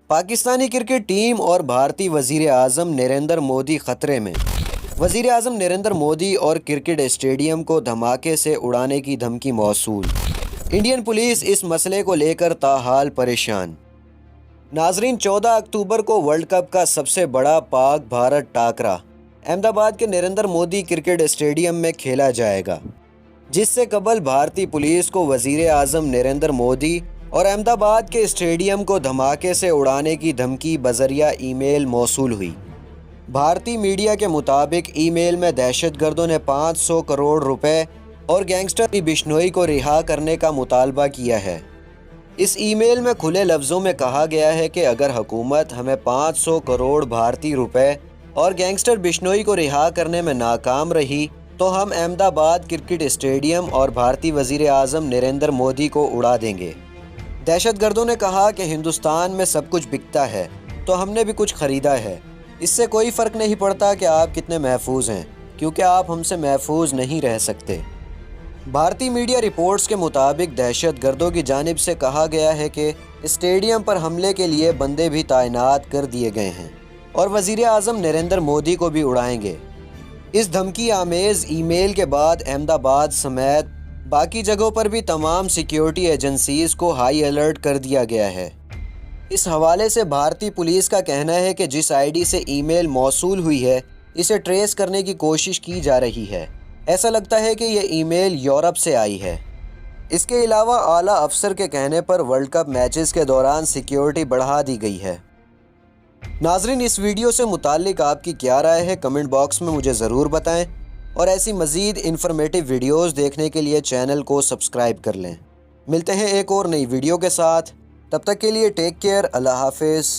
Pakistani cricket team اور بھارتی وزیر اعظم نریندر مودی خطرے میں۔ وزیر اعظم نریندر مودی اور کرکٹ اسٹیڈیم کو دھماکے سے اڑانے کی دھمکی موصول۔ انڈین پولیس اس مسئلے کو لے کر تاحال پریشان۔ ناظرین، 14 اکتوبر کو ورلڈ کپ کا سب سے بڑا پاک بھارت ٹاکرا احمد آباد کے نریندر مودی کرکٹ اسٹیڈیم میں کھیلا جائے گا، جس سے قبل بھارتی پولیس کو وزیر اعظم نریندر مودی اور احمد آباد کے اسٹیڈیم کو دھماکے سے اڑانے کی دھمکی بذریعہ ای میل موصول ہوئی۔ بھارتی میڈیا کے مطابق ای میل میں دہشت گردوں نے 500 کروڑ روپے اور گینگسٹر بشنوئی کو رہا کرنے کا مطالبہ کیا ہے۔ اس ای میل میں کھلے لفظوں میں کہا گیا ہے کہ اگر حکومت ہمیں 500 کروڑ بھارتی روپے اور گینگسٹر بشنوئی کو رہا کرنے میں ناکام رہی تو ہم احمد آباد کرکٹ اسٹیڈیم اور بھارتی وزیر اعظم نریندر مودی کو اڑا دیں گے۔ دہشت گردوں نے کہا کہ ہندوستان میں سب کچھ بکتا ہے تو ہم نے بھی کچھ خریدا ہے۔ اس سے کوئی فرق نہیں پڑتا کہ آپ کتنے محفوظ ہیں، کیونکہ آپ ہم سے محفوظ نہیں رہ سکتے۔ بھارتی میڈیا رپورٹس کے مطابق دہشت گردوں کی جانب سے کہا گیا ہے کہ اسٹیڈیم پر حملے کے لیے بندے بھی تعینات کر دیے گئے ہیں اور وزیر اعظم نریندر مودی کو بھی اڑائیں گے۔ اس دھمکی آمیز ای میل کے بعد احمد آباد سمیت باقی جگہوں پر بھی تمام سیکیورٹی ایجنسیز کو ہائی الرٹ کر دیا گیا ہے۔ اس حوالے سے بھارتی پولیس کا کہنا ہے کہ جس آئی ڈی سے ای میل موصول ہوئی ہے اسے ٹریس کرنے کی کوشش کی جا رہی ہے۔ ایسا لگتا ہے کہ یہ ای میل یورپ سے آئی ہے۔ اس کے علاوہ اعلیٰ افسر کے کہنے پر ورلڈ کپ میچز کے دوران سیکیورٹی بڑھا دی گئی ہے۔ ناظرین، اس ویڈیو سے متعلق آپ کی کیا رائے ہے؟ کمنٹ باکس میں مجھے ضرور بتائیں، اور ایسی مزید انفارمیٹیو ویڈیوز دیکھنے کے لیے چینل کو سبسکرائب کر لیں۔ ملتے ہیں ایک اور نئی ویڈیو کے ساتھ، تب تک کے لیے ٹیک کیئر، اللہ حافظ۔